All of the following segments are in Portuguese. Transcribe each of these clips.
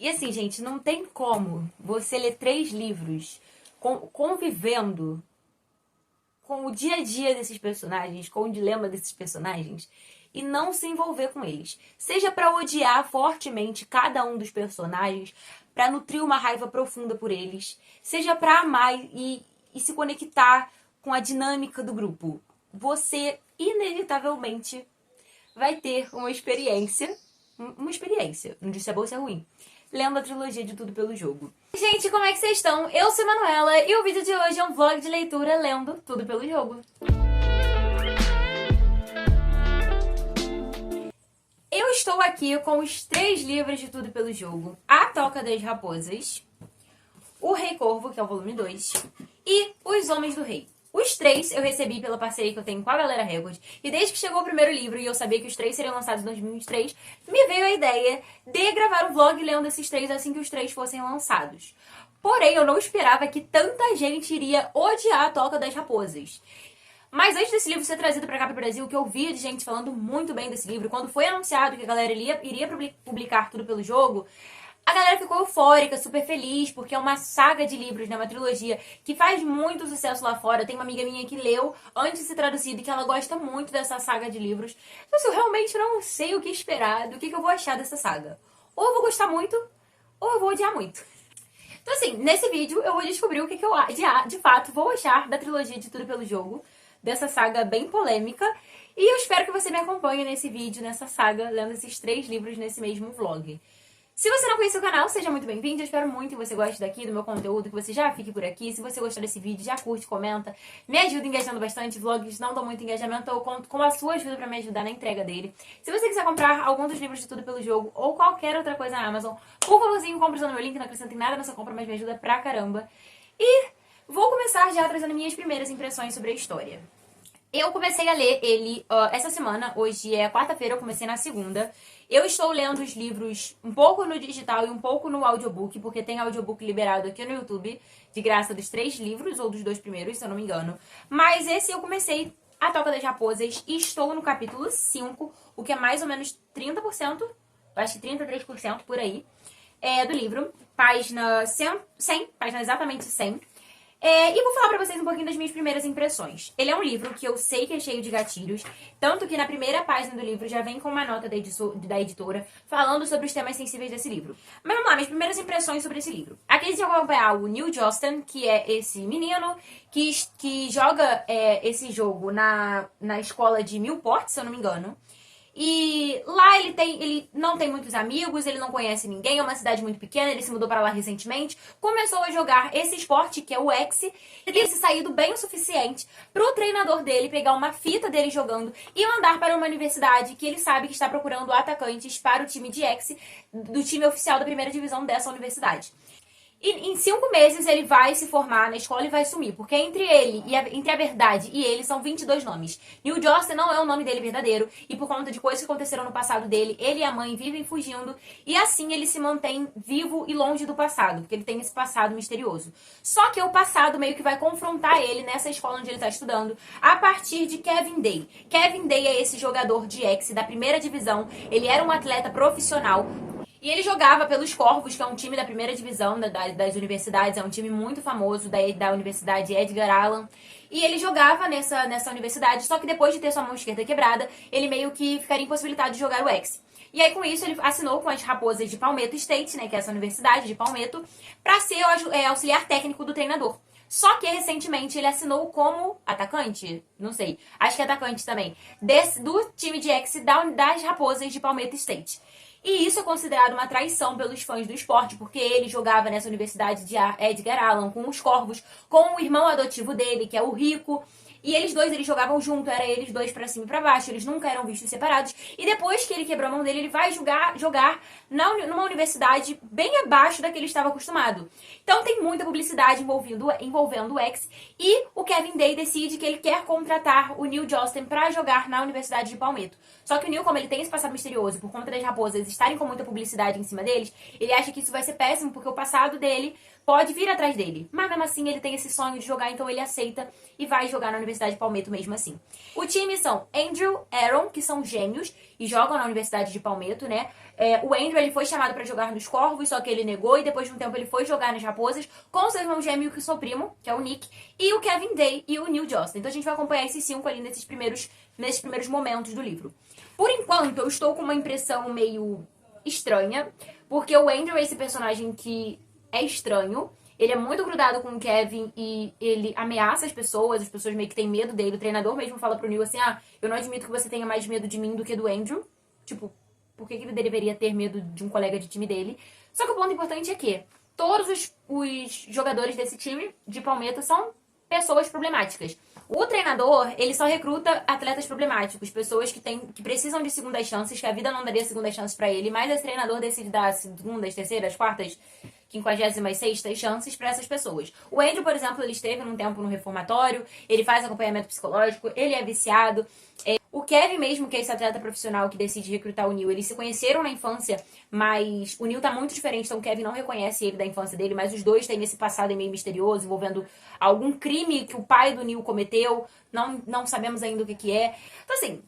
E assim, gente, não tem como você ler 3 livros convivendo com o dia a dia desses personagens, com o dilema desses personagens, e não se envolver com eles. Seja pra odiar fortemente cada um dos personagens, pra nutrir uma raiva profunda por eles, seja pra amar e se conectar com a dinâmica do grupo. Você, inevitavelmente, vai ter uma experiência, não disse se é boa ou se é ruim, lendo a trilogia de Tudo Pelo Jogo. Gente, como é que vocês estão? Eu sou a Manuela e o vídeo de hoje é um vlog de leitura lendo Tudo Pelo Jogo. Eu estou aqui com os 3 livros de Tudo Pelo Jogo: A Toca das Raposas, O Rei Corvo, que é o volume 2, e Os Homens do Rei. Os 3 eu recebi pela parceria que eu tenho com a Galera Record. E desde que chegou o primeiro livro e eu sabia que os 3 seriam lançados em 2023, me veio a ideia de gravar um vlog lendo esses 3 assim que os 3 fossem lançados. Porém, eu não esperava que tanta gente iria odiar A Toca das Raposas. Mas antes desse livro ser trazido pra cá pro Brasil, que eu vi de gente falando muito bem desse livro, quando foi anunciado que a galera iria publicar Tudo Pelo Jogo, a galera ficou eufórica, super feliz, porque é uma saga de livros, né? Uma trilogia que faz muito sucesso lá fora. Tem uma amiga minha que leu antes de ser traduzido e que ela gosta muito dessa saga de livros. Então, assim, eu realmente não sei o que esperar, do que eu vou achar dessa saga. Ou eu vou gostar muito, ou eu vou odiar muito. Então, assim, nesse vídeo eu vou descobrir o que eu de fato vou achar da trilogia de Tudo Pelo Jogo, dessa saga bem polêmica. E eu espero que você me acompanhe nesse vídeo, nessa saga, lendo esses 3 livros nesse mesmo vlog. Se você não conhece o canal, seja muito bem-vindo. Eu espero muito que você goste daqui, do meu conteúdo, que você já fique por aqui. Se você gostar desse vídeo, já curte, comenta. Me ajuda engajando bastante. Vlogs não dão muito engajamento. Eu conto com a sua ajuda pra me ajudar na entrega dele. Se você quiser comprar algum dos livros de Tudo Pelo Jogo ou qualquer outra coisa na Amazon, por favorzinho, compre usando meu link. Não acrescenta em nada nessa compra, mas me ajuda pra caramba. E vou começar já trazendo minhas primeiras impressões sobre a história. Eu comecei a ler ele essa semana, hoje é quarta-feira, eu comecei na segunda. Eu estou lendo os livros um pouco no digital e um pouco no audiobook, porque tem audiobook liberado aqui no YouTube, de graça dos 3 livros, ou dos 2 primeiros, se eu não me engano. Mas esse eu comecei, A Toca das Raposas, e estou no capítulo 5, o que é mais ou menos 30%, eu acho que 33% por aí, do livro. Página 100, página exatamente 100. E vou falar pra vocês um pouquinho das minhas primeiras impressões. Ele é um livro que eu sei que é cheio de gatilhos, tanto que na primeira página do livro já vem com uma nota da editora falando sobre os temas sensíveis desse livro. Mas vamos lá, minhas primeiras impressões sobre esse livro. Aqui a gente vai acompanhar o Neil Jostin, que é esse menino que joga esse jogo na escola de Millport, se eu não me engano. E lá ele não tem muitos amigos, ele não conhece ninguém, é uma cidade muito pequena, ele se mudou para lá recentemente, começou a jogar esse esporte, que é o X, e tem se saído bem o suficiente pro treinador dele pegar uma fita dele jogando e mandar para uma universidade que ele sabe que está procurando atacantes para o time de X, do time oficial da primeira divisão dessa universidade. E em 5 meses ele vai se formar na escola e vai sumir. Porque entre a verdade e ele são 22 nomes. Neil Jostin não é o nome dele verdadeiro. E por conta de coisas que aconteceram no passado dele, ele e a mãe vivem fugindo. E assim ele se mantém vivo e longe do passado. Porque ele tem esse passado misterioso. Só que o passado meio que vai confrontar ele nessa escola onde ele está estudando. A partir de Kevin Day. Kevin Day é esse jogador de X da primeira divisão. Ele era um atleta profissional. E ele jogava pelos Corvos, que é um time da primeira divisão das universidades, é um time muito famoso da Universidade Edgar Allan. E ele jogava nessa universidade, só que depois de ter sua mão esquerda quebrada, ele meio que ficaria impossibilitado de jogar o X. E aí, com isso, ele assinou com as Raposas de Palmetto State, né, que é essa universidade de Palmetto, para ser auxiliar técnico do treinador. Só que, recentemente, ele assinou como atacante, não sei, acho que é atacante também, do time de X das Raposas de Palmetto State. E isso é considerado uma traição pelos fãs do esporte, porque ele jogava nessa universidade de Edgar Allan com os Corvos, com o irmão adotivo dele, que é o Rico. E eles jogavam junto, era eles dois pra cima e pra baixo, eles nunca eram vistos separados. E depois que ele quebrou a mão dele, ele vai jogar numa universidade bem abaixo da que ele estava acostumado. Então tem muita publicidade envolvendo o X. E o Kevin Day decide que ele quer contratar o Neil Jostin pra jogar na Universidade de Palmetto. Só que o Neil, como ele tem esse passado misterioso, por conta das raposas estarem com muita publicidade em cima deles, ele acha que isso vai ser péssimo, porque o passado dele pode vir atrás dele. Mas mesmo assim ele tem esse sonho de jogar, então ele aceita e vai jogar na Universidade Universidade de Palmetto mesmo assim. O time são Andrew, Aaron, que são gêmeos e jogam na Universidade de Palmetto, né? O Andrew, ele foi chamado pra jogar nos Corvos, só que ele negou e depois de um tempo ele foi jogar nas Raposas com seu irmão gêmeo que sou primo, que é o Nick, e o Kevin Day e o Neil Josten. Então a gente vai acompanhar esses 5 ali nesses primeiros momentos do livro. Por enquanto, eu estou com uma impressão meio estranha, porque o Andrew é esse personagem que é estranho. Ele é muito grudado com o Kevin e ele ameaça as pessoas meio que têm medo dele. O treinador mesmo fala pro Neil assim, eu não admito que você tenha mais medo de mim do que do Andrew. Tipo, por que ele deveria ter medo de um colega de time dele? Só que o ponto importante é que todos os jogadores desse time de Palmetto são pessoas problemáticas. O treinador, ele só recruta atletas problemáticos, pessoas que precisam de segundas chances, que a vida não daria segundas chances pra ele, mas esse treinador decide dar segundas, terceiras, quartas, 56ª chances pra essas pessoas. O Andrew, por exemplo, ele esteve num tempo no reformatório, ele faz acompanhamento psicológico, ele é viciado. O Kevin mesmo, que é esse atleta profissional que decide recrutar o Neil, eles se conheceram na infância, mas o Neil tá muito diferente, então o Kevin não reconhece ele da infância dele, mas os dois têm esse passado meio misterioso, envolvendo algum crime que o pai do Neil cometeu, não sabemos ainda o que é. Então assim,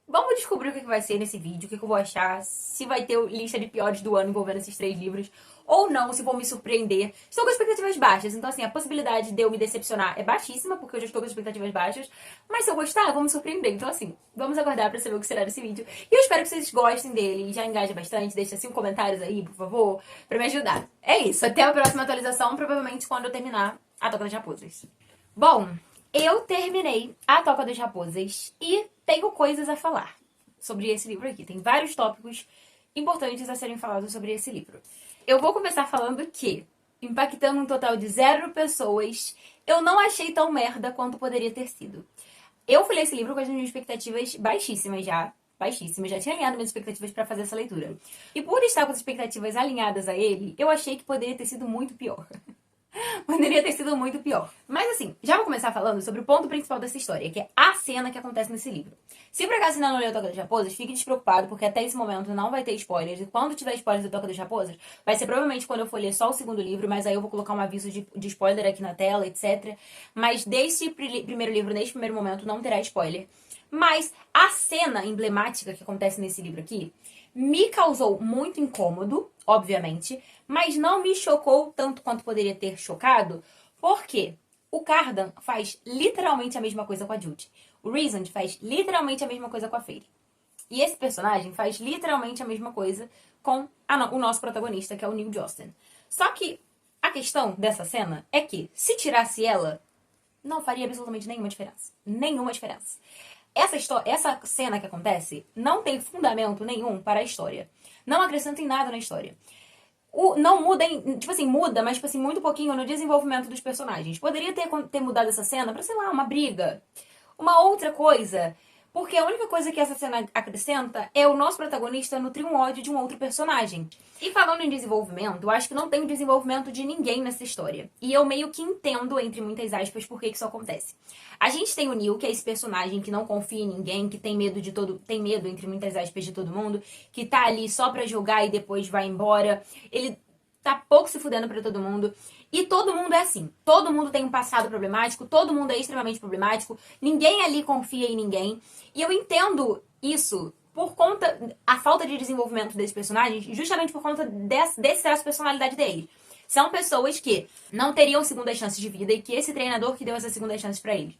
vamos descobrir o que vai ser nesse vídeo, o que eu vou achar, se vai ter lista de piores do ano envolvendo esses 3 livros, ou não, se vou me surpreender. Estou com expectativas baixas, então assim, a possibilidade de eu me decepcionar é baixíssima, porque eu já estou com expectativas baixas, mas se eu gostar, eu vou me surpreender. Então assim, vamos aguardar pra saber o que será desse vídeo. E eu espero que vocês gostem dele, já engajem bastante, deixem 5 comentários aí, por favor, pra me ajudar. É isso, até a próxima atualização, provavelmente quando eu terminar a Toca das Raposas. Bom, eu terminei a Toca das Raposas e tenho coisas a falar sobre esse livro aqui. Tem vários tópicos importantes a serem falados sobre esse livro. Eu vou começar falando que, impactando um total de 0 pessoas, eu não achei tão merda quanto poderia ter sido. Eu fui ler esse livro com as minhas expectativas baixíssimas já. Baixíssimas, já tinha alinhado minhas expectativas pra fazer essa leitura. E por estar com as expectativas alinhadas a ele, eu achei que poderia ter sido muito pior. Poderia ter sido muito pior. Mas assim, já vou começar falando sobre o ponto principal dessa história, que é a cena que acontece nesse livro. Se por acaso ainda não leu a Toca das Raposas, fique despreocupado, porque até esse momento não vai ter spoilers. E quando tiver spoilers da Toca das Raposas, vai ser provavelmente quando eu for ler só o 2º livro, mas aí eu vou colocar um aviso de spoiler aqui na tela, etc. Mas desse primeiro livro, neste primeiro momento, não terá spoiler. Mas a cena emblemática que acontece nesse livro aqui me causou muito incômodo, obviamente, mas não me chocou tanto quanto poderia ter chocado, porque o Cardan faz literalmente a mesma coisa com a Judy. O Rhysand faz literalmente a mesma coisa com a Feyre. E esse personagem faz literalmente a mesma coisa com o nosso protagonista, que é o Neil Josten. Só que a questão dessa cena é que, se tirasse ela, não faria absolutamente nenhuma diferença. Nenhuma diferença. Essa cena que acontece não tem fundamento nenhum para a história. Não acrescenta em nada na história. Não muda, muda, mas muito pouquinho no desenvolvimento dos personagens. Poderia ter mudado essa cena pra, sei lá, uma briga. Uma outra coisa. Porque a única coisa que essa cena acrescenta é o nosso protagonista nutrir um ódio de um outro personagem. E falando em desenvolvimento, eu acho que não tem o desenvolvimento de ninguém nessa história. E eu meio que entendo, entre muitas aspas, por que isso acontece. A gente tem o Neil, que é esse personagem que não confia em ninguém, que tem medo, entre muitas aspas, de todo mundo, que tá ali só pra jogar e depois vai embora. Ele tá pouco se fudendo pra todo mundo. E todo mundo é assim. Todo mundo tem um passado problemático, todo mundo é extremamente problemático, ninguém ali confia em ninguém. E eu entendo isso por conta a falta de desenvolvimento desses personagens, justamente por conta desse traço de personalidade deles. São pessoas que não teriam segundas chances de vida e que esse treinador que deu essas segundas chances pra eles.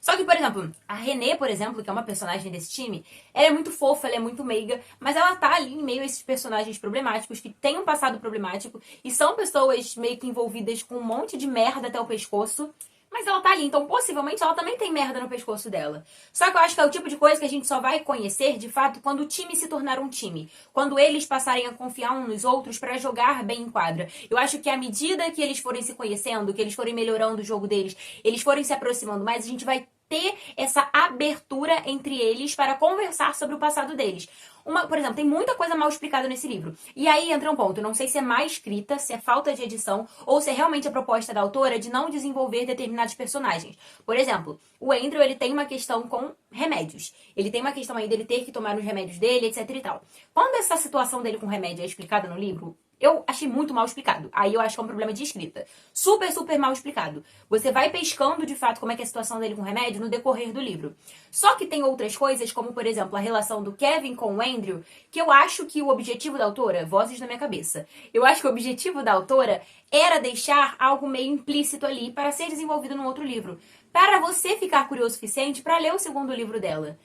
Só que, por exemplo, a Renée, por exemplo, que é uma personagem desse time, ela é muito fofa, ela é muito meiga, mas ela tá ali em meio a esses personagens problemáticos, que têm um passado problemático, e são pessoas meio que envolvidas com um monte de merda até o pescoço, mas ela tá ali, então possivelmente ela também tem merda no pescoço dela. Só que eu acho que é o tipo de coisa que a gente só vai conhecer, de fato, quando o time se tornar um time. Quando eles passarem a confiar uns nos outros pra jogar bem em quadra. Eu acho que à medida que eles forem se conhecendo, que eles forem melhorando o jogo deles, eles forem se aproximando mais, a gente vai ter essa abertura entre eles para conversar sobre o passado deles. Por exemplo, tem muita coisa mal explicada nesse livro. E aí entra um ponto, não sei se é má escrita, se é falta de edição, ou se é realmente a proposta da autora de não desenvolver determinados personagens. Por exemplo, o Andrew, ele tem uma questão com remédios. Ele tem uma questão aí dele ter que tomar os remédios dele, etc e tal. Quando essa situação dele com remédio é explicada no livro, Eu achei muito mal explicado. Aí eu acho que é um problema de escrita. Super, super mal explicado. Você vai pescando, de fato, como é que é a situação dele com o remédio no decorrer do livro. Só que tem outras coisas, como, por exemplo, a relação do Kevin com o Andrew, que eu acho que o objetivo da autora, vozes na minha cabeça, eu acho que o objetivo da autora era deixar algo meio implícito ali para ser desenvolvido num outro livro. Para você ficar curioso o suficiente para ler o segundo livro dela.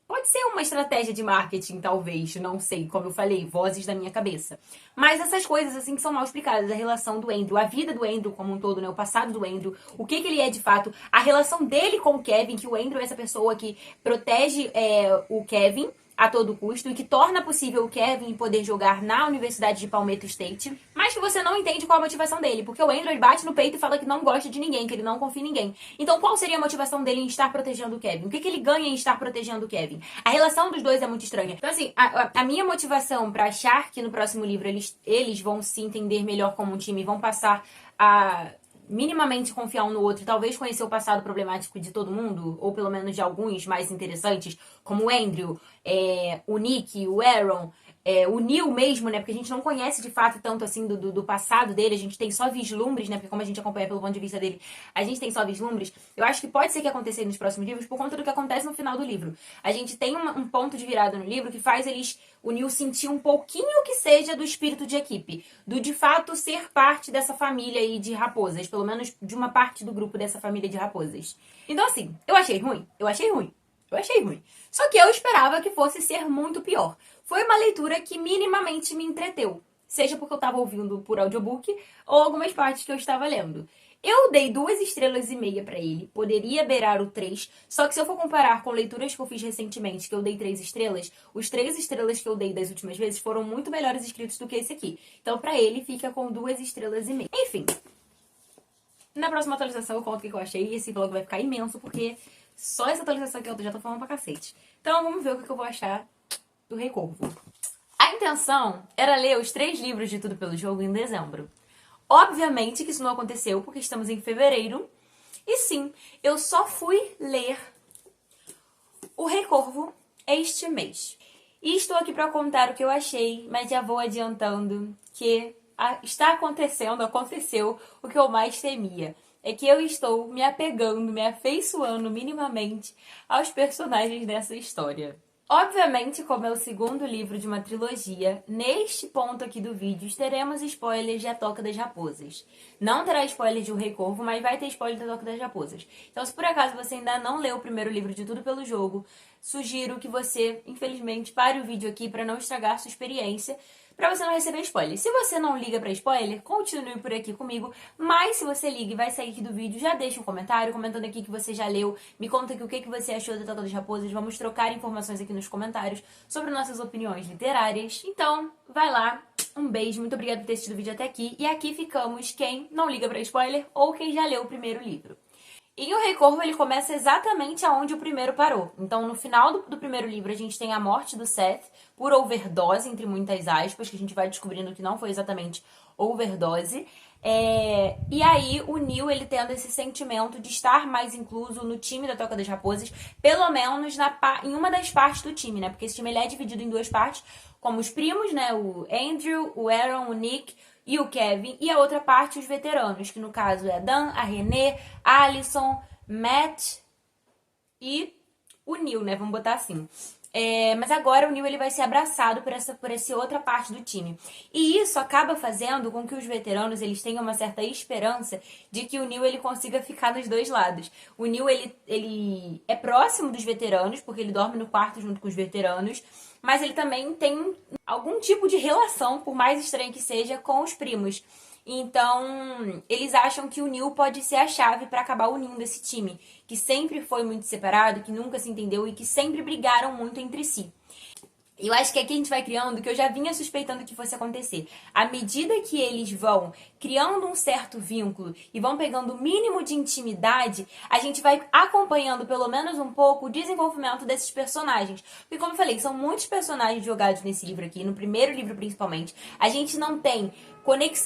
Pode ser uma estratégia de marketing, talvez, não sei, como eu falei, vozes da minha cabeça. Mas essas coisas, assim, que são mal explicadas, a relação do Andrew, a vida do Andrew como um todo, né, o passado do Andrew, o que ele é de fato, a relação dele com o Kevin, que o Andrew é essa pessoa que protege o Kevin a todo custo e que torna possível o Kevin poder jogar na Universidade de Palmetto State, mas que você não entende qual a motivação dele, porque o Andrew bate no peito e fala que não gosta de ninguém, que ele não confia em ninguém. Então qual seria a motivação dele em estar protegendo o Kevin? O que ele ganha em estar protegendo o Kevin? A relação dos dois é muito estranha. Então assim, a minha motivação pra achar que no próximo livro eles vão se entender melhor como um time e vão passar a minimamente confiar um no outro e talvez conhecer o passado problemático de todo mundo, ou pelo menos de alguns mais interessantes, como o Andrew, o Nick, o Aaron, o Neil mesmo, né? Porque a gente não conhece de fato tanto assim do passado dele, a gente tem só vislumbres, né? Porque como a gente acompanha pelo ponto de vista dele, a gente tem só vislumbres. Eu acho que pode ser que aconteça nos próximos livros por conta do que acontece no final do livro. A gente tem um ponto de virada no livro que faz o Neil sentir um pouquinho que seja do espírito de equipe, do de fato ser parte dessa família aí de raposas, pelo menos de uma parte do grupo dessa família de raposas. Então assim, eu achei ruim. Só que eu esperava que fosse ser muito pior. Foi uma leitura que minimamente me entreteu. Seja porque eu estava ouvindo por audiobook ou algumas partes que eu estava lendo. Eu dei 2,5 estrelas para ele. Poderia beirar o 3. Só que se eu for comparar com leituras que eu fiz recentemente, que eu dei 3 estrelas, os 3 estrelas que eu dei das últimas vezes foram muito melhores escritos do que esse aqui. Então, pra ele, fica com 2,5 estrelas. Enfim. Na próxima atualização eu conto o que eu achei. Esse vlog vai ficar imenso, porque só essa atualização aqui eu já tô falando pra cacete. Então, vamos ver o que eu vou achar do Rei Corvo. A intenção era ler os 3 livros de Tudo Pelo Jogo em dezembro. Obviamente que isso não aconteceu, porque estamos em fevereiro. E sim, eu só fui ler o Rei Corvo este mês. E estou aqui para contar o que eu achei, mas já vou adiantando que aconteceu o que eu mais temia. É que eu estou me apegando, me afeiçoando minimamente aos personagens dessa história. Obviamente, como é o segundo livro de uma trilogia, neste ponto aqui do vídeo teremos spoilers de A Toca das Raposas. Não terá spoiler de O Rei Corvo, mas vai ter spoiler da Toca das Raposas. Então, se por acaso você ainda não leu o primeiro livro de Tudo Pelo Jogo, sugiro que você, infelizmente, pare o vídeo aqui para não estragar sua experiência, para você não receber spoiler. Se você não liga para spoiler, continue por aqui comigo. Mas se você liga e vai sair aqui do vídeo, já deixa um comentário comentando aqui que você já leu. Me conta aqui o que você achou da Toca das Raposas. Vamos trocar informações aqui nos comentários sobre nossas opiniões literárias. Então, vai lá. Um beijo, muito obrigada por ter assistido o vídeo até aqui. E aqui ficamos quem não liga para spoiler ou quem já leu o primeiro livro. E o Rei Corvo, ele começa exatamente aonde o primeiro parou. Então, no final do primeiro livro, a gente tem a morte do Seth por overdose, entre muitas aspas, que a gente vai descobrindo que não foi exatamente overdose. E aí, o Neil, ele tendo esse sentimento de estar mais incluso no time da Toca das Raposas, pelo menos em uma das partes do time, né? Porque esse time ele é dividido em 2 partes, como os primos, né? O Andrew, o Aaron, o Nick e o Kevin, e a outra parte os veteranos, que no caso é a Dan, a Renee, a Alison, Matt e o Neil, né? Vamos botar assim. Mas agora o Neil ele vai ser abraçado por essa outra parte do time. E isso acaba fazendo com que os veteranos eles tenham uma certa esperança de que o Neil ele consiga ficar nos 2 lados. O Neil ele é próximo dos veteranos, porque ele dorme no quarto junto com os veteranos, mas ele também tem algum tipo de relação, por mais estranho que seja, com os primos. Então, eles acham que o Neil pode ser a chave para acabar unindo esse time, que sempre foi muito separado, que nunca se entendeu e que sempre brigaram muito entre si. E eu acho que aqui a gente vai criando o que eu já vinha suspeitando que fosse acontecer. À medida que eles vão criando um certo vínculo e vão pegando o mínimo de intimidade, a gente vai acompanhando pelo menos um pouco o desenvolvimento desses personagens. Porque como eu falei, são muitos personagens jogados nesse livro aqui, no primeiro livro principalmente. A gente não tem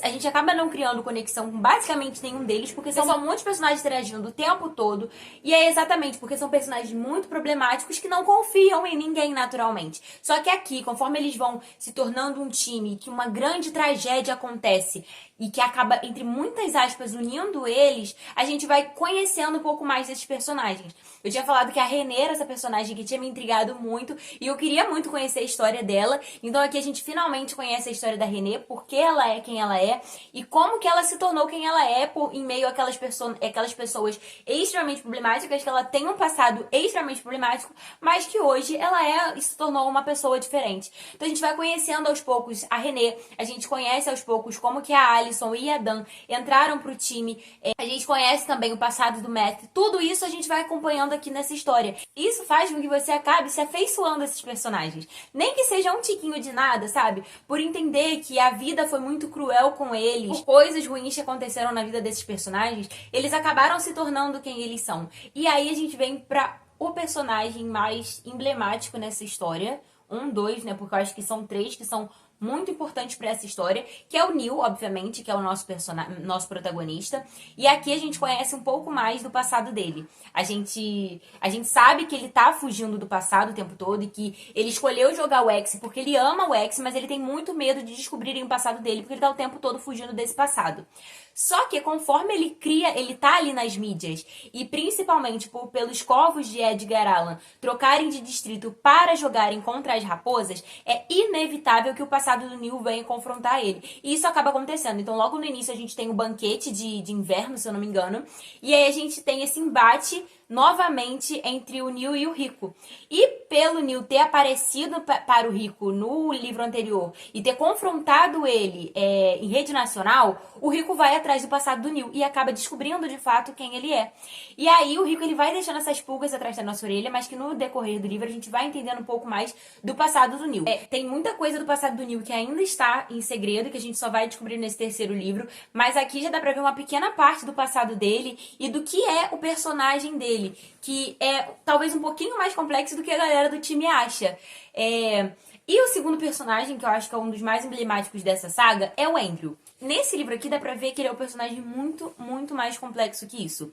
a gente acaba não criando conexão com basicamente nenhum deles, porque são muitos personagens interagindo o tempo todo, e é exatamente porque são personagens muito problemáticos que não confiam em ninguém naturalmente. Só que que aqui, conforme eles vão se tornando um time, que uma grande tragédia acontece e que acaba, entre muitas aspas, unindo eles, a gente vai conhecendo um pouco mais desses personagens. Eu tinha falado que a Renée era essa personagem que tinha me intrigado muito e eu queria muito conhecer a história dela. Então aqui a gente finalmente conhece a história da Renée, por que ela é quem ela é e como que ela se tornou quem ela é em meio àquelas pessoas extremamente problemáticas, que ela tem um passado extremamente problemático, mas que hoje ela se tornou uma pessoa diferente. Então a gente vai conhecendo aos poucos a Renée, a gente conhece aos poucos como que a Alicent e a Dan entraram pro time, a gente conhece também o passado do Matt, tudo isso a gente vai acompanhando aqui nessa história. Isso faz com que você acabe se afeiçoando a esses personagens, nem que seja um tiquinho de nada, sabe? Por entender que a vida foi muito cruel com eles, por coisas ruins que aconteceram na vida desses personagens, eles acabaram se tornando quem eles são. E aí a gente vem pra o personagem mais emblemático nessa história, dois, né? Porque eu acho que são três que são muito importantes para essa história, que é o Neil, obviamente, que é o nosso protagonista. E aqui a gente conhece um pouco mais do passado dele. A gente sabe que ele tá fugindo do passado o tempo todo e que ele escolheu jogar o X porque ele ama o X, mas ele tem muito medo de descobrirem o passado dele, porque ele tá o tempo todo fugindo desse passado. Só que conforme ele tá ali nas mídias, e principalmente pelos corvos de Edgar Allan trocarem de distrito para jogarem contra as raposas, é inevitável que o passado do Neil venha confrontar ele. E isso acaba acontecendo. Então logo no início a gente tem o banquete de inverno, se eu não me engano, e aí a gente tem esse embate novamente entre o Neil e o Rico. E pelo Neil ter aparecido para o Rico no livro anterior e ter confrontado ele em rede nacional, o Rico vai atrás do passado do Neil e acaba descobrindo de fato quem ele é. E aí o Rico ele vai deixando essas pulgas atrás da nossa orelha, mas que no decorrer do livro a gente vai entendendo um pouco mais do passado do Neil. Tem muita coisa do passado do Neil que ainda está em segredo, que a gente só vai descobrir nesse terceiro livro, mas aqui já dá pra ver uma pequena parte do passado dele e do que é o personagem dele, que é talvez um pouquinho mais complexo do que a galera do time acha. E o segundo personagem, que eu acho que é um dos mais emblemáticos dessa saga, é o Andrew. Nesse livro aqui dá pra ver que ele é um personagem muito, muito mais complexo que isso.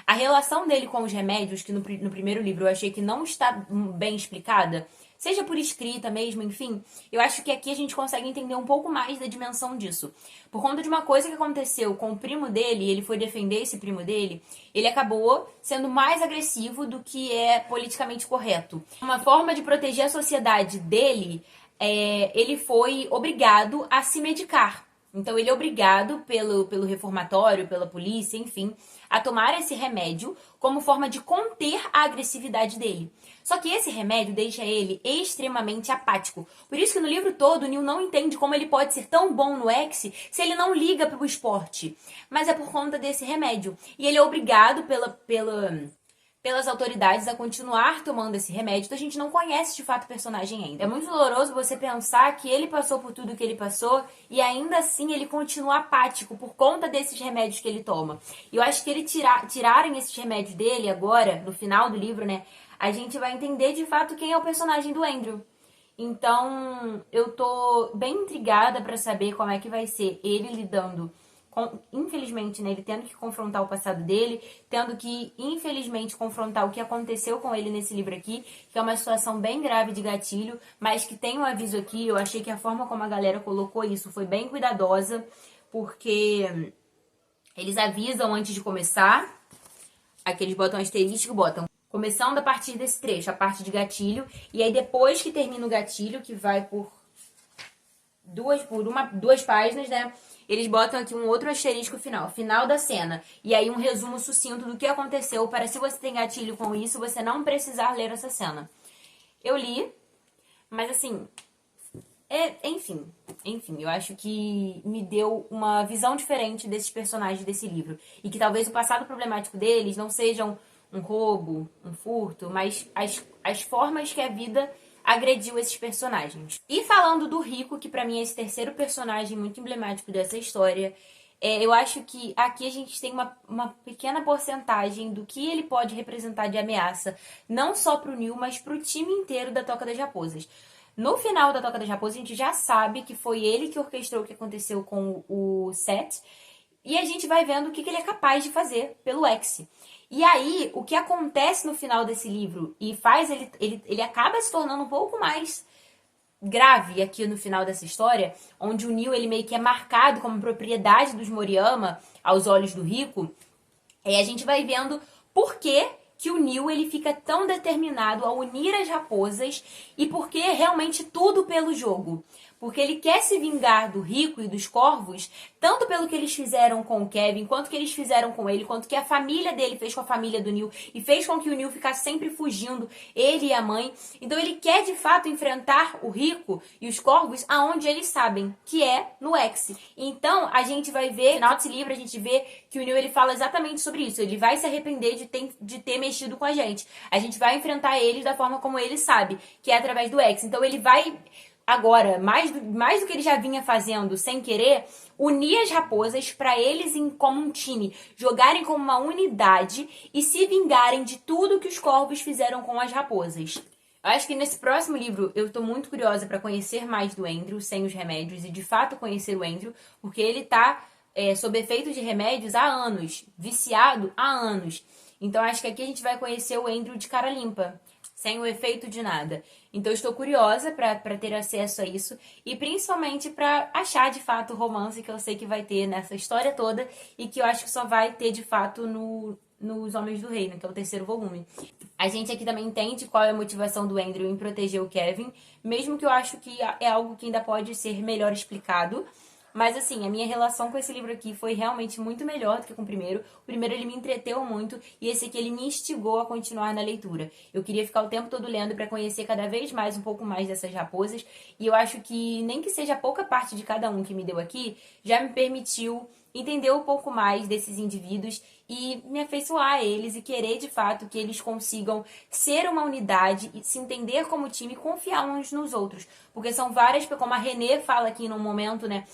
A relação dele com os remédios, que no primeiro livro eu achei que não está bem explicada, seja por escrita mesmo, enfim, eu acho que aqui a gente consegue entender um pouco mais da dimensão disso. Por conta de uma coisa que aconteceu com o primo dele, e ele foi defender esse primo dele, ele acabou sendo mais agressivo do que é politicamente correto. Uma forma de proteger a sociedade dele, ele foi obrigado a se medicar. Então ele é obrigado pelo reformatório, pela polícia, enfim, a tomar esse remédio como forma de conter a agressividade dele. Só que esse remédio deixa ele extremamente apático. Por isso que no livro todo o Neil não entende como ele pode ser tão bom no X se ele não liga pro esporte. Mas é por conta desse remédio. E ele é obrigado pelas autoridades a continuar tomando esse remédio, então a gente não conhece de fato o personagem ainda. É muito doloroso você pensar que ele passou por tudo que ele passou e ainda assim ele continua apático por conta desses remédios que ele toma. E eu acho que ele tirarem esses remédios dele agora, no final do livro, né, a gente vai entender de fato quem é o personagem do Andrew. Então, eu tô bem intrigada pra saber como é que vai ser ele lidando infelizmente, né, ele tendo que confrontar o passado dele, tendo que, infelizmente, confrontar o que aconteceu com ele nesse livro aqui, que é uma situação bem grave de gatilho, mas que tem um aviso aqui. Eu achei que a forma como a galera colocou isso foi bem cuidadosa, porque eles avisam antes de começar, aqui eles botam asterisco, botam começando a partir desse trecho, a parte de gatilho, e aí depois que termina o gatilho, que vai por duas páginas, né, eles botam aqui um outro asterisco final da cena. E aí um resumo sucinto do que aconteceu, para se você tem gatilho com isso, você não precisar ler essa cena. Eu li, mas assim, enfim, eu acho que me deu uma visão diferente desses personagens desse livro. E que talvez o passado problemático deles não sejam um roubo, um furto, mas as formas que a vida agrediu esses personagens. E falando do Rico, que pra mim é esse terceiro personagem muito emblemático dessa história, eu acho que aqui a gente tem uma pequena porcentagem do que ele pode representar de ameaça, não só pro Neil, mas pro time inteiro da Toca das Raposas. No final da Toca das Raposas, a gente já sabe que foi ele que orquestrou o que aconteceu com o Seth, e a gente vai vendo o que ele é capaz de fazer pelo X. E aí, o que acontece no final desse livro e faz ele acaba se tornando um pouco mais grave aqui no final dessa história, onde o Neil ele meio que é marcado como propriedade dos Moriyama aos olhos do Rico, a gente vai vendo por que o Neil ele fica tão determinado a unir as raposas e por que realmente tudo pelo jogo. Porque ele quer se vingar do Rico e dos Corvos, tanto pelo que eles fizeram com o Kevin, quanto que eles fizeram com ele, quanto que a família dele fez com a família do Neil, e fez com que o Neil ficasse sempre fugindo, ele e a mãe. Então ele quer, de fato, enfrentar o Rico e os Corvos aonde eles sabem, que é no X. Então, a gente vai ver, no final desse livro, a gente vê que o Neil ele fala exatamente sobre isso. Ele vai se arrepender de ter mexido com a gente. A gente vai enfrentar eles da forma como ele sabe, que é através do X. Então ele vai... Agora, mais do que ele já vinha fazendo sem querer, unir as raposas para eles como um time, jogarem como uma unidade e se vingarem de tudo que os corvos fizeram com as raposas. Eu acho que nesse próximo livro eu tô muito curiosa para conhecer mais do Andrew sem os remédios e de fato conhecer o Andrew, porque ele tá sob efeito de remédios há anos, viciado há anos. Então acho que aqui a gente vai conhecer o Andrew de cara limpa, sem o efeito de nada. Então eu estou curiosa para ter acesso a isso e principalmente para achar de fato o romance que eu sei que vai ter nessa história toda e que eu acho que só vai ter de fato nos Homens do Reino, que é o terceiro volume. A gente aqui também entende qual é a motivação do Andrew em proteger o Kevin, mesmo que eu acho que é algo que ainda pode ser melhor explicado. Mas assim, a minha relação com esse livro aqui foi realmente muito melhor do que com o primeiro. O primeiro ele me entreteu muito e esse aqui ele me instigou a continuar na leitura. Eu queria ficar o tempo todo lendo para conhecer cada vez mais, um pouco mais dessas raposas. E eu acho que nem que seja pouca parte de cada um que me deu aqui, já me permitiu entender um pouco mais desses indivíduos e me afeiçoar a eles e querer de fato que eles consigam ser uma unidade e se entender como time e confiar uns nos outros. Porque são várias, como a Renée fala aqui num momento, né?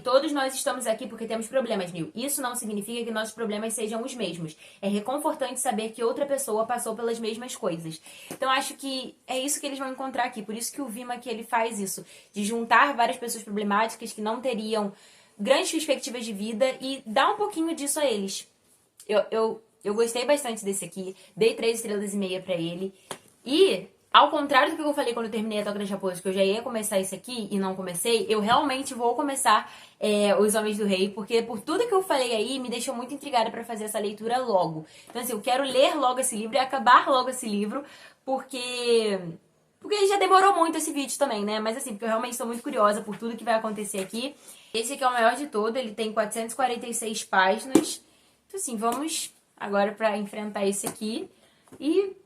Todos nós estamos aqui porque temos problemas, Neil. Isso não significa que nossos problemas sejam os mesmos. É reconfortante saber que outra pessoa passou pelas mesmas coisas. Então acho que é isso que eles vão encontrar aqui. Por isso que o Vima aqui ele faz isso. De juntar várias pessoas problemáticas que não teriam grandes perspectivas de vida e dar um pouquinho disso a eles. Eu gostei bastante desse aqui. Dei 3,5 estrelas pra ele. E... ao contrário do que eu falei quando eu terminei a Toca das Raposas, que eu já ia começar isso aqui e não comecei, eu realmente vou começar Os Homens do Rei, porque por tudo que eu falei aí, me deixou muito intrigada pra fazer essa leitura logo. Então assim, eu quero ler logo esse livro e acabar logo esse livro, porque já demorou muito esse vídeo também, né? Mas assim, porque eu realmente estou muito curiosa por tudo que vai acontecer aqui. Esse aqui é o maior de todo, ele tem 446 páginas. Então assim, vamos agora pra enfrentar esse aqui e...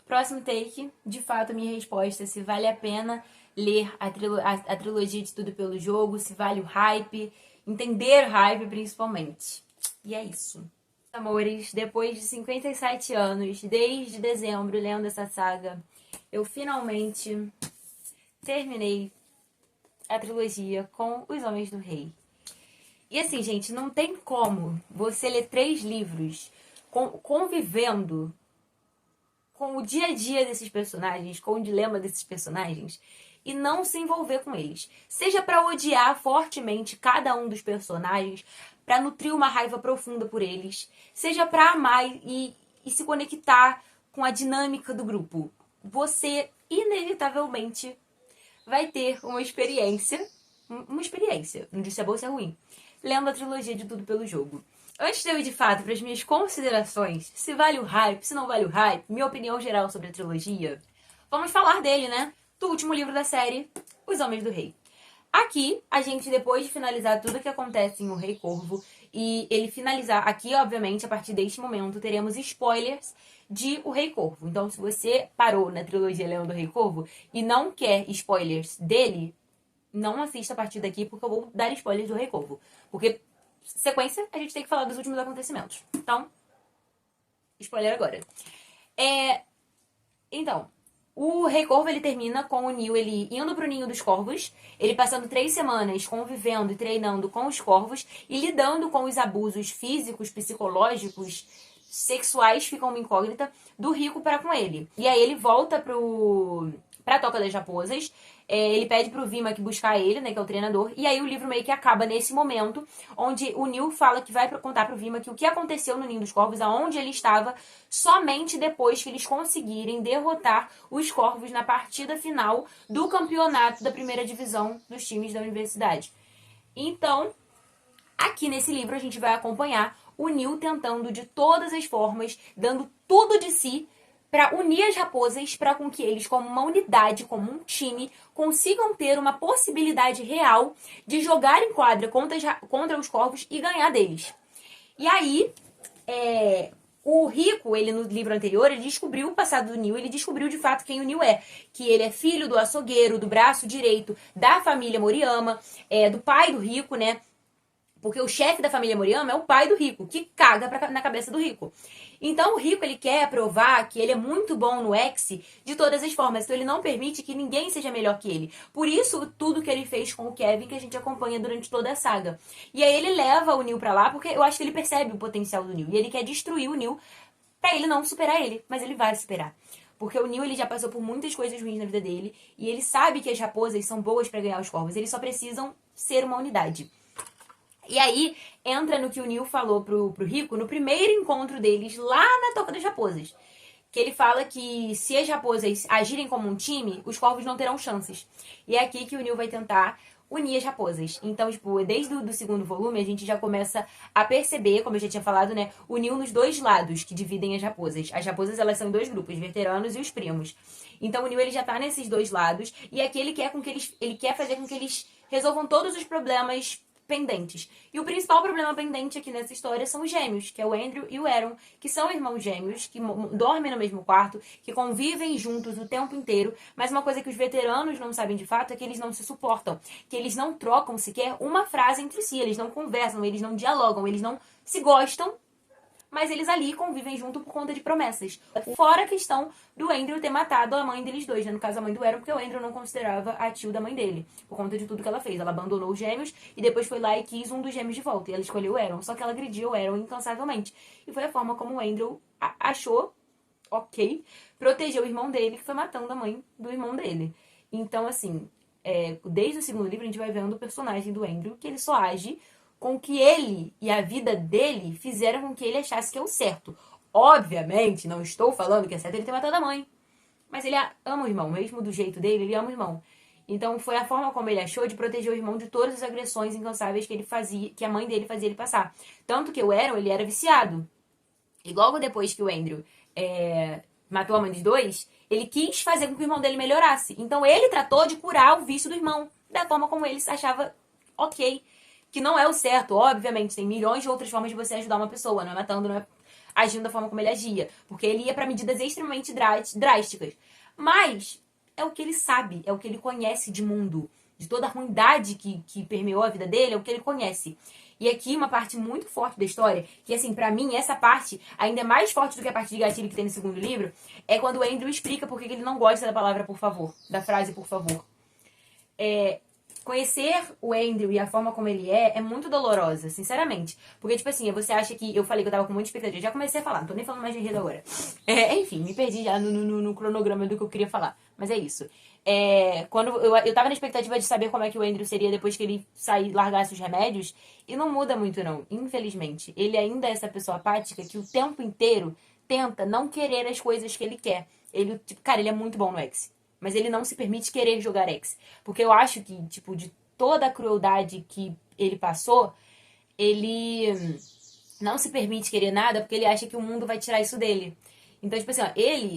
próximo take, de fato, a minha resposta, se vale a pena ler a trilogia de Tudo Pelo Jogo, se vale o hype, entender o hype principalmente. E é isso. Amores, depois de 57 anos, desde dezembro, lendo essa saga, eu finalmente terminei a trilogia com Os Homens do Rei. E assim, gente, não tem como você ler 3 livros convivendo com o dia a dia desses personagens, com o dilema desses personagens, e não se envolver com eles. Seja pra odiar fortemente cada um dos personagens, pra nutrir uma raiva profunda por eles, seja pra amar e se conectar com a dinâmica do grupo. Você, inevitavelmente, vai ter uma experiência, não disse se é boa ou se é ruim, lendo a trilogia de Tudo Pelo Jogo. Antes de eu ir de fato para as minhas considerações, se vale o hype, se não vale o hype, minha opinião geral sobre a trilogia, vamos falar dele, né? Do último livro da série, Os Homens do Rei. Aqui, a gente, depois de finalizar tudo o que acontece em O Rei Corvo, e ele finalizar aqui, obviamente, a partir deste momento, teremos spoilers de O Rei Corvo. Então, se você parou na trilogia Leão do Rei Corvo e não quer spoilers dele, não assista a partir daqui, porque eu vou dar spoilers do Rei Corvo. Porque... sequência, a gente tem que falar dos últimos acontecimentos. Então, spoiler agora. Então, o Rei Corvo, ele termina com o Neil, ele indo pro Ninho dos Corvos, ele passando 3 semanas convivendo e treinando com os corvos e lidando com os abusos físicos, psicológicos, sexuais, ficam uma incógnita, do Rico para com ele. E aí ele volta pro pra Toca das Raposas. Ele pede pro Vimak buscar ele, né, que é o treinador. E aí o livro meio que acaba nesse momento, onde o Neil fala que vai contar pro Vimak o que aconteceu no Ninho dos Corvos, aonde ele estava, somente depois que eles conseguirem derrotar os Corvos na partida final do campeonato da primeira divisão dos times da universidade. Então, aqui nesse livro a gente vai acompanhar o Neil tentando de todas as formas, dando tudo de si para unir as raposas, para com que eles, como uma unidade, como um time, consigam ter uma possibilidade real de jogar em quadra contra os corvos e ganhar deles. E aí, o Rico, ele no livro anterior, ele descobriu o passado do Neil, ele descobriu de fato quem o Neil é. Que ele é filho do açougueiro, do braço direito da família Moriyama, do pai do Rico, né? Porque o chefe da família Moriyama é o pai do Rico, que caga na cabeça do Rico. Então o Rico, ele quer provar que ele é muito bom no X de todas as formas. Então ele não permite que ninguém seja melhor que ele. Por isso, tudo que ele fez com o Kevin, que a gente acompanha durante toda a saga. E aí ele leva o Neil pra lá, porque eu acho que ele percebe o potencial do Neil. E ele quer destruir o Neil pra ele não superar ele. Mas ele vai superar. Porque o Neil, ele já passou por muitas coisas ruins na vida dele. E ele sabe que as raposas são boas pra ganhar os corvos. Eles só precisam ser uma unidade. E aí, entra no que o Neil falou pro Rico no primeiro encontro deles lá na Toca das Raposas. Que ele fala que se as raposas agirem como um time, os corvos não terão chances. E é aqui que o Neil vai tentar unir as raposas. Então, tipo, desde o segundo volume, a gente já começa a perceber, como eu já tinha falado, né, o Neil nos dois lados que dividem as raposas. As raposas, elas são em dois grupos, os veteranos e os primos. Então, o Neil, ele já tá nesses dois lados. E aqui ele quer fazer com que eles resolvam todos os problemas pendentes. E o principal problema pendente aqui nessa história são os gêmeos, que é o Andrew e o Aaron, que são irmãos gêmeos, que dormem no mesmo quarto, que convivem juntos o tempo inteiro, mas uma coisa que os veteranos não sabem de fato é que eles não se suportam, que eles não trocam sequer uma frase entre si, eles não conversam, eles não dialogam, eles não se gostam, mas eles ali convivem junto por conta de promessas. Fora a questão do Andrew ter matado a mãe deles dois, né? No caso, a mãe do Aaron, porque o Andrew não considerava a tio da mãe dele, por conta de tudo que ela fez. Ela abandonou os gêmeos e depois foi lá e quis um dos gêmeos de volta. E ela escolheu o Aaron, só que ela agrediu o Aaron incansavelmente. E foi a forma como o Andrew achou, ok, proteger o irmão dele, que foi matando a mãe do irmão dele. Então, assim, desde o segundo livro a gente vai vendo o personagem do Andrew, que ele só age com que ele e a vida dele fizeram com que ele achasse que é o certo. Obviamente, não estou falando que é certo ele ter matado a mãe. Mas ele ama o irmão, mesmo do jeito dele, ele ama o irmão. Então foi a forma como ele achou de proteger o irmão de todas as agressões incansáveis que ele fazia, que a mãe dele fazia ele passar. Tanto que o Aaron, ele era viciado. E logo depois que o Andrew matou a mãe dos dois, ele quis fazer com que o irmão dele melhorasse. Então ele tratou de curar o vício do irmão, da forma como ele achava ok. Que não é o certo, obviamente. Tem milhões de outras formas de você ajudar uma pessoa. Não é matando, não é agindo da forma como ele agia. Porque ele ia pra medidas extremamente drásticas. Mas é o que ele sabe, é o que ele conhece de mundo. De toda a ruindade que permeou a vida dele, é o que ele conhece. E aqui uma parte muito forte da história, que assim, pra mim, essa parte ainda é mais forte do que a parte de gatilho que tem no segundo livro, é quando o Andrew explica por que ele não gosta da palavra por favor, da frase por favor. Conhecer o Andrew e a forma como ele é muito dolorosa, sinceramente. Porque, tipo assim, você acha que... Eu falei que eu tava com muita expectativa. Já comecei a falar, não tô nem falando mais de enredo agora. Enfim, me perdi já no cronograma do que eu queria falar. Mas é isso. Quando eu tava na expectativa de saber como é que o Andrew seria depois que ele largasse os remédios. E não muda muito, não. Infelizmente. Ele ainda é essa pessoa apática que o tempo inteiro tenta não querer as coisas que ele quer. Ele, tipo, cara, ele é muito bom no X. Mas ele não se permite querer jogar X. Porque eu acho que, tipo, de toda a crueldade que ele passou, ele não se permite querer nada porque ele acha que o mundo vai tirar isso dele. Então, tipo assim, ó,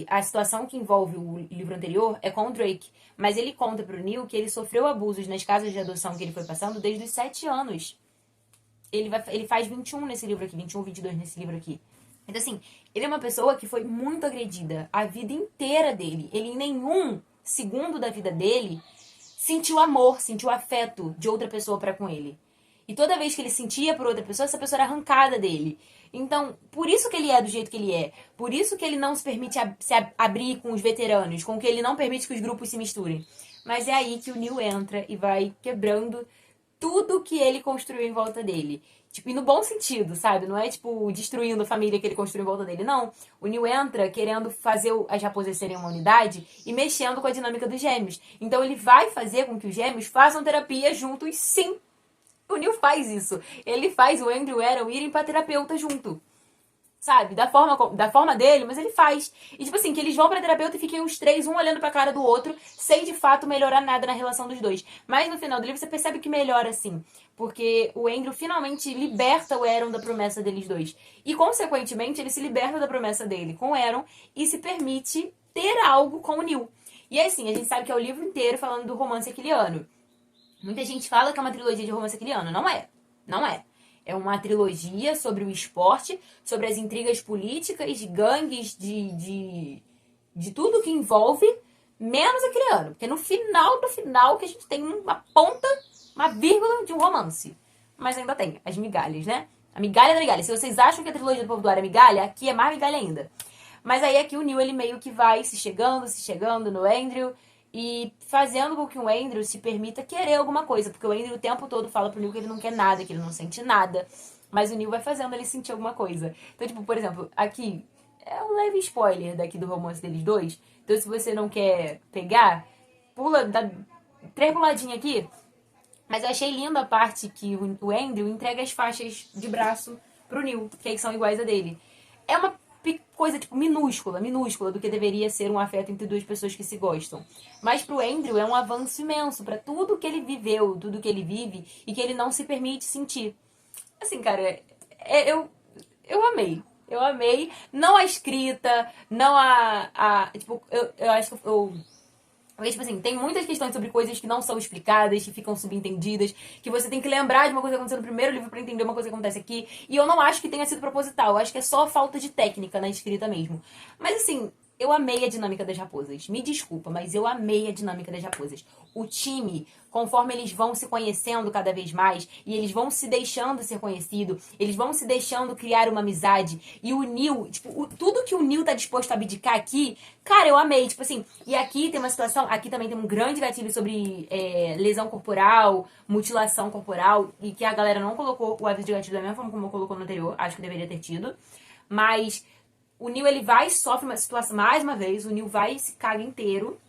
a situação que envolve o livro anterior é com o Drake. Mas ele conta pro Neil que ele sofreu abusos nas casas de adoção que ele foi passando desde os 7 anos. Ele faz 21 nesse livro aqui, 21, 22 nesse livro aqui. Então, assim, ele é uma pessoa que foi muito agredida a vida inteira dele. Ele, em nenhum segundo da vida dele, sentiu amor, sentiu afeto de outra pessoa para com ele. E toda vez que ele sentia por outra pessoa, essa pessoa era arrancada dele. Então, por isso que ele é do jeito que ele é. Por isso que ele não se permite se abrir com os veteranos, com que ele não permite que os grupos se misturem. Mas é aí que o Neil entra e vai quebrando tudo que ele construiu em volta dele. Tipo, e no bom sentido, sabe? Não é, tipo, destruindo a família que ele construiu em volta dele. Não. O Neil entra querendo fazer as raposas serem uma unidade e mexendo com a dinâmica dos gêmeos. Então ele vai fazer com que os gêmeos façam terapia juntos, sim. O Neil faz isso. Ele faz o Andrew e o Aaron irem pra terapeuta junto. Sabe? Da forma dele, mas ele faz. E tipo assim, que eles vão pra terapeuta e fiquem os três, um olhando pra cara do outro, sem de fato melhorar nada na relação dos dois. Mas no final do livro você percebe que melhora sim. Porque o Andrew finalmente liberta o Aaron da promessa deles dois. E consequentemente ele se liberta da promessa dele com o Aaron e se permite ter algo com o Neil. E assim, a gente sabe que é o livro inteiro falando do romance aquiliano. Muita gente fala que é uma trilogia de romance aquiliano. Não é. Não é. É uma trilogia sobre o esporte, sobre as intrigas políticas, de gangues, de tudo que envolve, menos aquiliano. Porque no final do final que a gente tem uma ponta, uma vírgula de um romance. Mas ainda tem as migalhas, né? A migalha da migalha. Se vocês acham que a trilogia do Povo do Ar é migalha, aqui é mais migalha ainda. Mas aí aqui o Neil, ele meio que vai se chegando no Andrew e fazendo com que o Andrew se permita querer alguma coisa. Porque o Andrew o tempo todo fala pro Neil que ele não quer nada, que ele não sente nada. Mas o Neil vai fazendo ele sentir alguma coisa. Então, tipo, por exemplo, aqui é um leve spoiler daqui do romance deles dois. Então, se você não quer pegar, pula, dá 3 puladinhas aqui. Mas eu achei linda a parte que o Andrew entrega as faixas de braço pro Neil, que aí são iguais a dele. É uma coisa, tipo, minúscula do que deveria ser um afeto entre duas pessoas que se gostam. Mas pro Andrew é um avanço imenso pra tudo que ele viveu, tudo que ele vive e que ele não se permite sentir. Assim, cara, eu amei. Eu amei. Não a escrita, não tipo, eu acho que eu porque, tipo assim, tem muitas questões sobre coisas que não são explicadas, que ficam subentendidas, que você tem que lembrar de uma coisa que aconteceu no primeiro livro pra entender uma coisa que acontece aqui. E eu não acho que tenha sido proposital, eu acho que é só falta de técnica na escrita mesmo. Mas assim, eu amei a dinâmica das raposas. Me desculpa, mas eu amei a dinâmica das raposas. O time, conforme eles vão se conhecendo cada vez mais, e eles vão se deixando ser conhecido, eles vão se deixando criar uma amizade, e o Neil, tipo, tudo que o Neil tá disposto a abdicar aqui, cara, eu amei, tipo assim, e aqui tem uma situação, aqui também tem um grande gatilho sobre lesão corporal, mutilação corporal, e que a galera não colocou o aviso de gatilho da mesma forma como colocou no anterior, acho que deveria ter tido, mas o Neil, ele vai e sofre uma situação, mais uma vez, o Neil vai e se caga inteiro.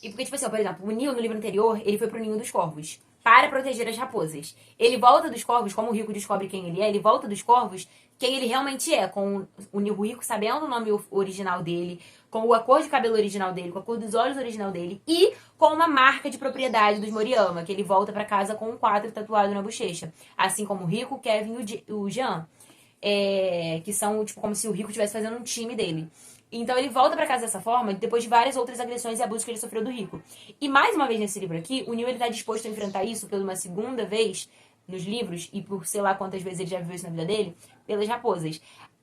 E porque, tipo assim, ó, por exemplo, o Neil, no livro anterior, ele foi pro Ninho dos Corvos para proteger as raposas. Ele volta dos Corvos, como o Rico descobre quem ele é, ele volta dos Corvos quem ele realmente é, com o Neil Rico sabendo o nome original dele, com a cor de cabelo original dele, com a cor dos olhos original dele e com uma marca de propriedade dos Moriyama, que ele volta pra casa com um 4 tatuado na bochecha. Assim como o Rico, o Kevin e o Jean. Que são, tipo, como se o Rico estivesse fazendo um time dele. Então ele volta pra casa dessa forma, depois de várias outras agressões e abusos que ele sofreu do Rico. E mais uma vez nesse livro aqui, o Neil, ele tá disposto a enfrentar isso pela uma segunda vez nos livros, e por sei lá quantas vezes ele já viveu isso na vida dele, pelas raposas.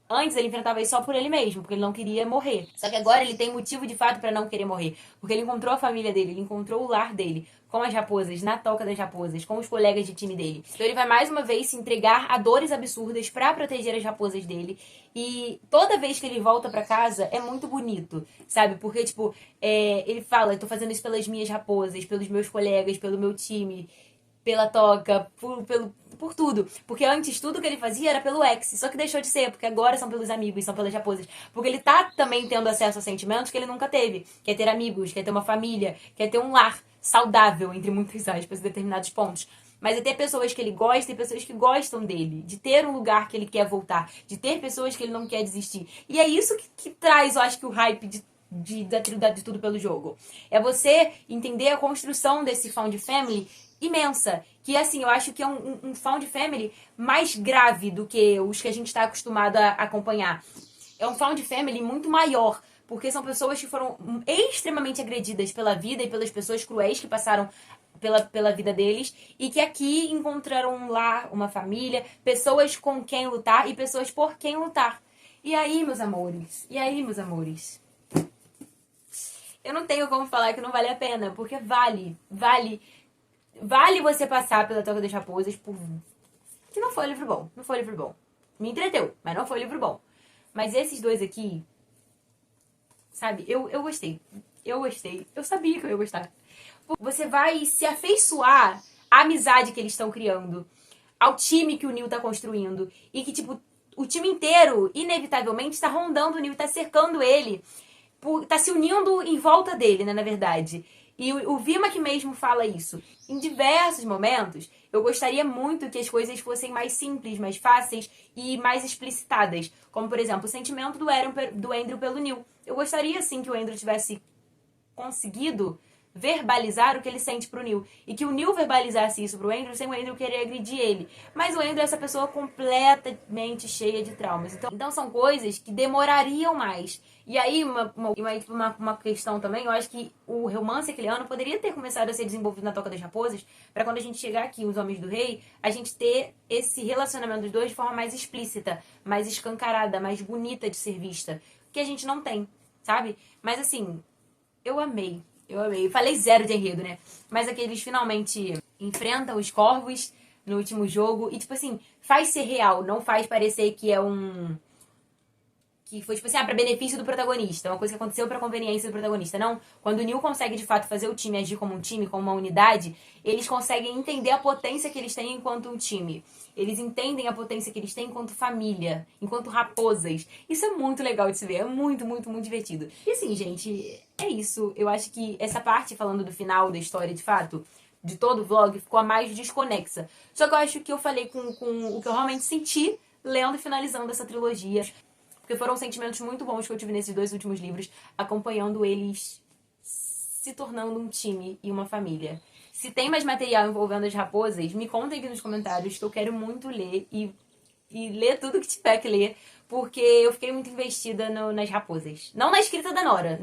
Antes ele enfrentava isso só por ele mesmo, porque ele não queria morrer. Só que agora ele tem motivo de fato pra não querer morrer. Porque ele encontrou a família dele, ele encontrou o lar dele, com as raposas, na toca das raposas, com os colegas de time dele. Então ele vai mais uma vez se entregar a dores absurdas pra proteger as raposas dele. E toda vez que ele volta pra casa é muito bonito, sabe? Porque, tipo, ele fala, eu tô fazendo isso pelas minhas raposas, pelos meus colegas, pelo meu time, pela toca, por tudo. Porque antes tudo que ele fazia era pelo ex, só que deixou de ser, porque agora são pelos amigos, são pelas raposas. Porque ele tá também tendo acesso a sentimentos que ele nunca teve. Quer ter amigos, quer ter uma família, quer ter um lar saudável, entre muitas aspas, em determinados pontos. Mas é ter pessoas que ele gosta e pessoas que gostam dele. De ter um lugar que ele quer voltar. De ter pessoas que ele não quer desistir. E é isso que traz, eu acho que o hype de tudo pelo jogo. É você entender a construção desse Found Family imensa. Que, assim, eu acho que é um Found Family mais grave do que os que a gente está acostumado a acompanhar. É um Found Family muito maior. Porque são pessoas que foram extremamente agredidas pela vida e pelas pessoas cruéis que passaram pela vida deles. E que aqui encontraram um lar, uma família, pessoas com quem lutar e pessoas por quem lutar. E aí, meus amores? Eu não tenho como falar que não vale a pena. Porque vale você passar pela Toca das Raposas por... Que não foi livro bom. Me entreteu, mas não foi livro bom. Mas esses dois aqui... Sabe? Eu gostei. Eu sabia que eu ia gostar. Você vai se afeiçoar à amizade que eles estão criando, ao time que o Neil tá construindo. E que, tipo, o time inteiro, inevitavelmente, está rondando o Neil, tá cercando ele, tá se unindo em volta dele, né, na verdade. E o Vimak mesmo fala isso. Em diversos momentos, eu gostaria muito que as coisas fossem mais simples, mais fáceis e mais explicitadas. Como, por exemplo, o sentimento do Andrew pelo Neil. Eu gostaria, sim, que o Andrew tivesse conseguido verbalizar o que ele sente pro Neil. E que o Neil verbalizasse isso pro Andrew sem o Andrew querer agredir ele. Mas o Andrew é essa pessoa completamente cheia de traumas. Então são coisas que demorariam mais. E aí, uma questão também, eu acho que o romance aquele ano poderia ter começado a ser desenvolvido na Toca das Raposas, pra quando a gente chegar aqui, os Homens do Rei, a gente ter esse relacionamento dos dois de forma mais explícita, mais escancarada, mais bonita de ser vista. Que a gente não tem, sabe? Mas assim, eu amei. Falei zero de enredo, né? Mas é que eles finalmente enfrentam os corvos no último jogo. E, tipo assim, faz ser real. Não faz parecer que é que foi, tipo assim, pra benefício do protagonista. Uma coisa que aconteceu pra conveniência do protagonista. Não, quando o Neil consegue, de fato, fazer o time agir como um time, como uma unidade, eles conseguem entender a potência que eles têm enquanto um time. Eles entendem a potência que eles têm enquanto família, enquanto raposas. Isso é muito legal de se ver. É muito, muito, muito divertido. E assim, gente, é isso. Eu acho que essa parte, falando do final da história, de fato, de todo o vlog, ficou a mais desconexa. Só que eu acho que eu falei com o que eu realmente senti lendo e finalizando essa trilogia. Porque foram sentimentos muito bons que eu tive nesses 2 últimos livros, acompanhando eles se tornando um time e uma família. Se tem mais material envolvendo as raposas, me contem aqui nos comentários, que eu quero muito ler e ler tudo que tiver que ler, porque eu fiquei muito investida nas raposas. Não na escrita da Nora,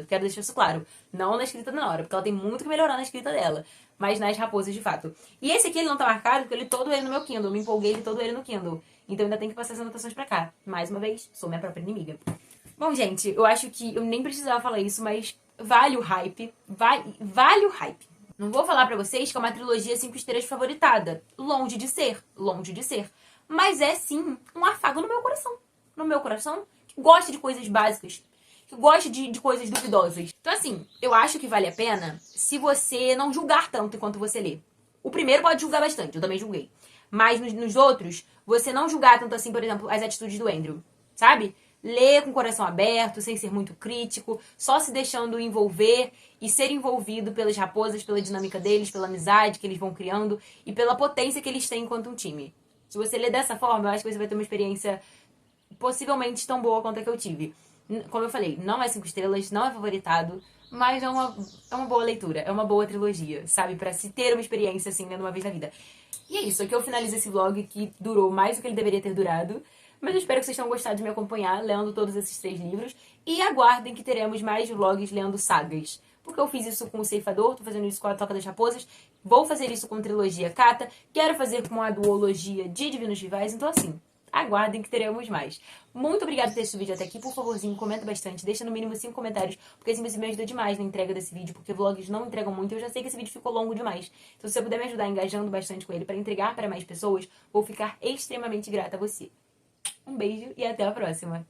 quero deixar isso claro. Não na escrita da Nora, porque ela tem muito que melhorar na escrita dela, mas nas raposas de fato. E esse aqui ele não tá marcado, porque eu li todo ele no meu Kindle, me empolguei ele todo ele no Kindle. Então ainda tenho que passar as anotações pra cá. Mais uma vez, sou minha própria inimiga. Bom, gente, eu acho que eu nem precisava falar isso, mas vale o hype. Vale o hype. Não vou falar pra vocês que é uma trilogia 5 estrelas favoritada. Longe de ser. Longe de ser. Mas é, sim, um afago no meu coração. No meu coração, que gosta de coisas básicas. Que gosta de coisas duvidosas. Então, assim, eu acho que vale a pena se você não julgar tanto enquanto você lê. O primeiro pode julgar bastante, eu também julguei. Mas nos outros, você não julgar tanto assim, por exemplo, as atitudes do Andrew, sabe? Ler com o coração aberto, sem ser muito crítico, só se deixando envolver e ser envolvido pelas raposas, pela dinâmica deles, pela amizade que eles vão criando e pela potência que eles têm enquanto um time. Se você ler dessa forma, eu acho que você vai ter uma experiência possivelmente tão boa quanto a que eu tive. Como eu falei, não é 5 estrelas, não é favoritado, mas é uma boa leitura, é uma boa trilogia, sabe? Pra se ter uma experiência assim, lendo uma vez na vida. E é isso, aqui eu finalizo esse vlog que durou mais do que ele deveria ter durado. Mas eu espero que vocês tenham gostado de me acompanhar lendo todos esses 3 livros. E aguardem que teremos mais vlogs lendo sagas. Porque eu fiz isso com o Ceifador, tô fazendo isso com a Toca das Raposas. Vou fazer isso com a trilogia Cata. Quero fazer com a duologia de Divinos Rivais. Então assim, aguardem que teremos mais. Muito obrigada por ter assistido o vídeo até aqui. Por favorzinho, comenta bastante. Deixa no mínimo 5 comentários, porque assim você me ajuda demais na entrega desse vídeo, porque vlogs não entregam muito. Eu já sei que esse vídeo ficou longo demais. Então se você puder me ajudar engajando bastante com ele para entregar para mais pessoas, vou ficar extremamente grata a você. Um beijo e até a próxima.